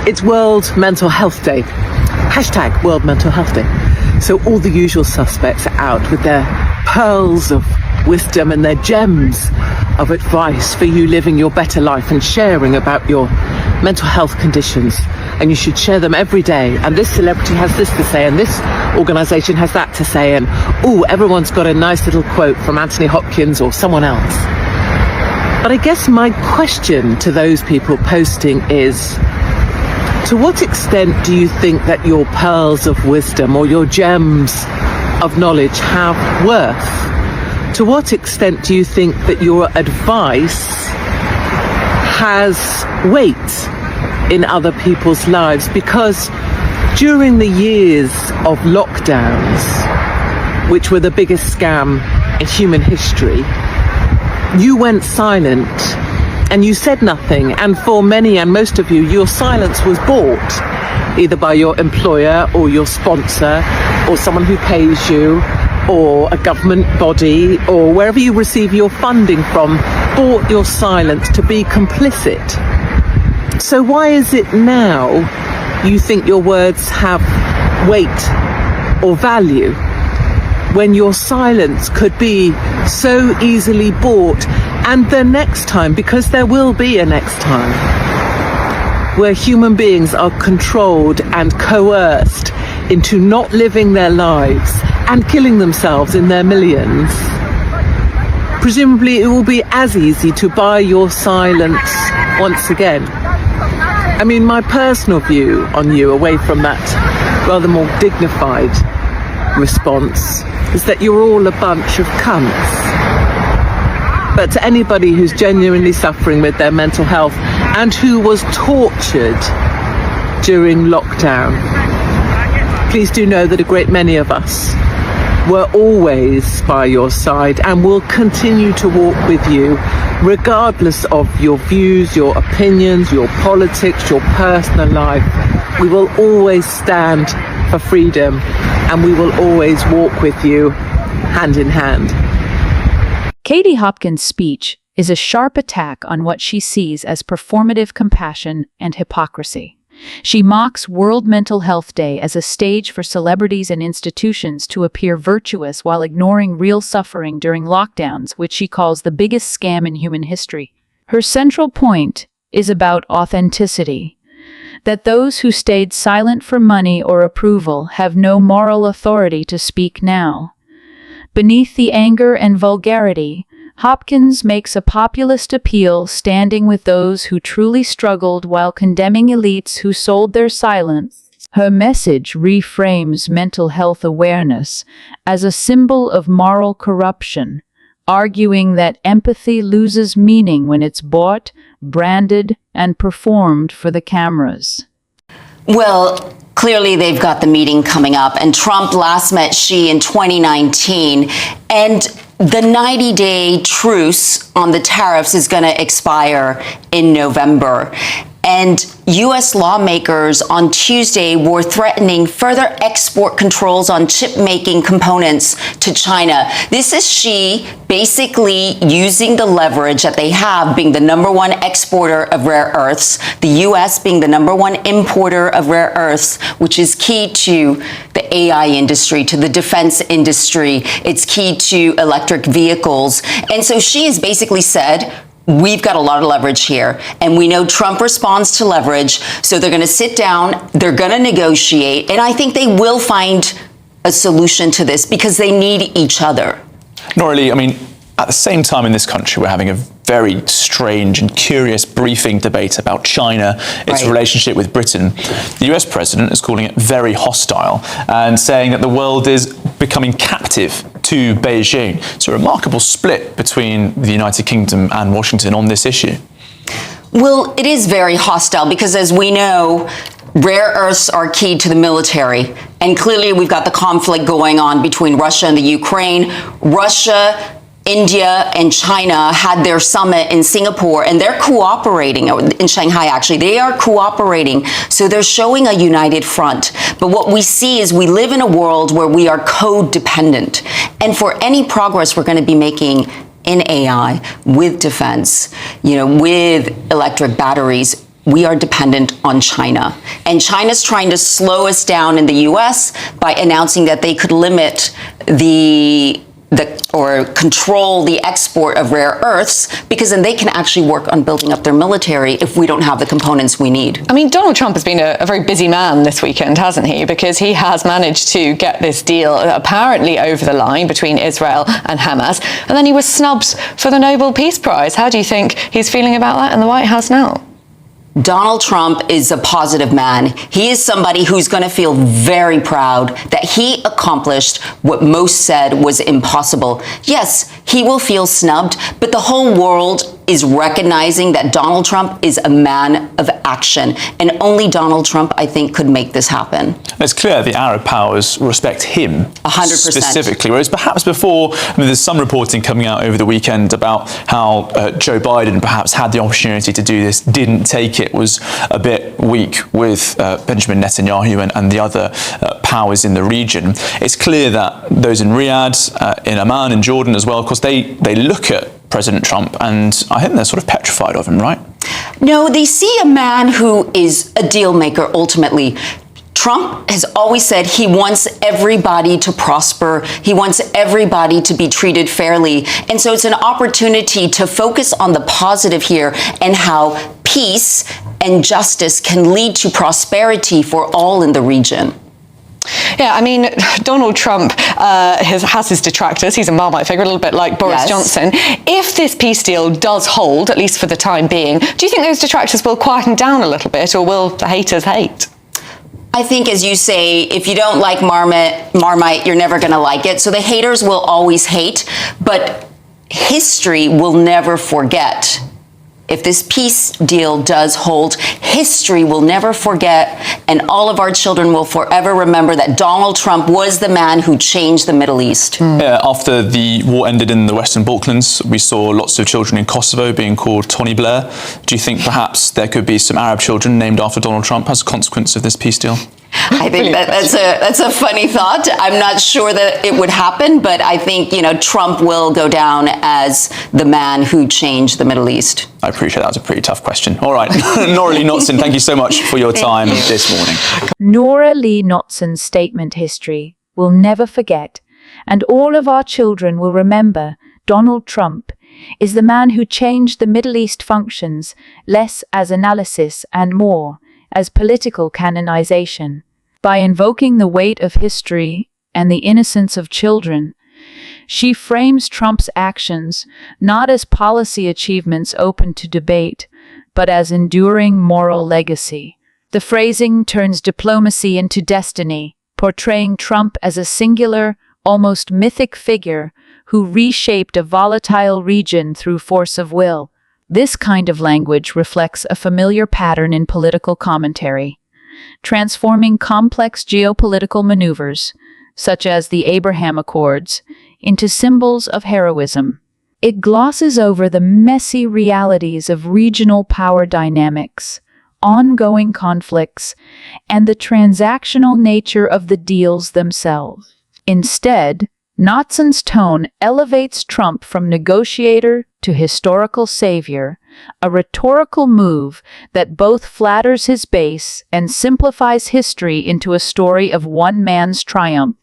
It's World Mental Health Day. Hashtag World Mental Health Day. So all the usual suspects are out with their pearls of wisdom and their gems of advice for you living your better life and sharing about your mental health conditions. And you should share them every day. And this celebrity has this to say, and this organisation has that to say, and everyone's got a nice little quote from Anthony Hopkins or someone else. But I guess my question to those people posting is, to what extent do you think that your pearls of wisdom or your gems of knowledge have worth? To what extent do you think that your advice has weight in other people's lives? Because during the years of lockdowns, which were the biggest scam in human history, you went silent and you said nothing, and for many and most of you, your silence was bought either by your employer or your sponsor or someone who pays you or a government body or wherever you receive your funding from, bought your silence to be complicit. So why is it now you think your words have weight or value when your silence could be so easily bought? And the next time, because there will be a next time, where human beings are controlled and coerced into not living their lives and killing themselves in their millions, presumably it will be as easy to buy your silence once again. I mean, my personal view on you, away from that rather more dignified response, is that you're all a bunch of cunts. But to anybody who's genuinely suffering with their mental health and who was tortured during lockdown, please do know that a great many of us were always by your side and will continue to walk with you, regardless of your views, your opinions, your politics, your personal life. We will always stand for freedom and we will always walk with you hand in hand. Katie Hopkins' speech is a sharp attack on what she sees as performative compassion and hypocrisy. She mocks World Mental Health Day as a stage for celebrities and institutions to appear virtuous while ignoring real suffering during lockdowns, which she calls the biggest scam in human history. Her central point is about authenticity, that those who stayed silent for money or approval have no moral authority to speak now. Beneath the anger and vulgarity, Hopkins makes a populist appeal, standing with those who truly struggled while condemning elites who sold their silence. Her message reframes mental health awareness as a symbol of moral corruption, arguing that empathy loses meaning when it's bought, branded, and performed for the cameras. Well, clearly they've got the meeting coming up, and Trump last met Xi in 2019, and the 90-day truce on the tariffs is going to expire in November. And U.S. lawmakers on Tuesday were threatening further export controls on chip-making components to China. This is Xi basically using the leverage that they have, being the #1 exporter of rare earths, the U.S. being the #1 importer of rare earths, which is key to the AI industry, to the defense industry. It's key to electric vehicles. And so Xi has basically said, we've got a lot of leverage here, and we know Trump responds to leverage, so they're going to sit down, they're going to negotiate, and I think they will find a solution to this because they need each other. Norah, I mean, at the same time in this country, we're having a very strange and curious briefing debate about China, its relationship with Britain. The US president is calling it very hostile and saying that the world is becoming captive to Beijing. It's a remarkable split between the United Kingdom and Washington on this issue. Well, it is very hostile because, as we know, rare earths are key to the military. And clearly we've got the conflict going on between Russia and the Ukraine. Russia, India, and China had their summit in Singapore, and they're cooperating, in Shanghai actually. They are cooperating, so they're showing a united front. But what we see is we live in a world where we are codependent. And for any progress we're going to be making in AI, with defense, with electric batteries, we are dependent on China. And China's trying to slow us down in the US by announcing that they could limit or control the export of rare earths, because then they can actually work on building up their military if we don't have the components we need. I mean, Donald Trump has been a very busy man this weekend, hasn't he? Because he has managed to get this deal apparently over the line between Israel and Hamas, and then he was snubbed for the Nobel Peace Prize. How do you think he's feeling about that in the White House now? Donald Trump is a positive man. He is somebody who's going to feel very proud that he accomplished what most said was impossible. Yes, he will feel snubbed, but the whole world is recognizing that Donald Trump is a man of action. And only Donald Trump, I think, could make this happen. It's clear the Arab powers respect him 100%. specifically, whereas perhaps before, there's some reporting coming out over the weekend about how Joe Biden perhaps had the opportunity to do this, didn't take it, was a bit weak with Benjamin Netanyahu and the other powers in the region. It's clear that those in Riyadh, in Amman, in Jordan as well, of course, they look at President Trump and I think they're sort of petrified of him, right? No, they see a man who is a deal maker ultimately. Trump has always said he wants everybody to prosper. He wants everybody to be treated fairly. And so it's an opportunity to focus on the positive here and how peace and justice can lead to prosperity for all in the region. Yeah, I mean, Donald Trump has his detractors. He's a Marmite figure, a little bit like Boris Johnson. If this peace deal does hold, at least for the time being, do you think those detractors will quieten down a little bit, or will the haters hate? I think, as you say, if you don't like Marmite, you're never going to like it. So the haters will always hate, but history will never forget. If this peace deal does hold, history will never forget, and all of our children will forever remember that Donald Trump was the man who changed the Middle East. Yeah, after the war ended in the Western Balkans, we saw lots of children in Kosovo being called Tony Blair. Do you think perhaps there could be some Arab children named after Donald Trump as a consequence of this peace deal? I think that's a funny thought. I'm not sure that it would happen, but I think, Trump will go down as the man who changed the Middle East. I appreciate that was a pretty tough question. All right, Nora Lee Knotson, thank you so much for your time this morning. Nora Lee Knotson's statement history will never forget, and all of our children will remember Donald Trump is the man who changed the Middle East functions less as analysis and more as political canonization. By invoking the weight of history and the innocence of children, she frames Trump's actions not as policy achievements open to debate, but as enduring moral legacy. The phrasing turns diplomacy into destiny, portraying Trump as a singular, almost mythic figure who reshaped a volatile region through force of will. This kind of language reflects a familiar pattern in political commentary, transforming complex geopolitical maneuvers, such as the Abraham Accords, into symbols of heroism. It glosses over the messy realities of regional power dynamics, ongoing conflicts, and the transactional nature of the deals themselves. Instead, Knotson's tone elevates Trump from negotiator to historical savior, a rhetorical move that both flatters his base and simplifies history into a story of one man's triumph.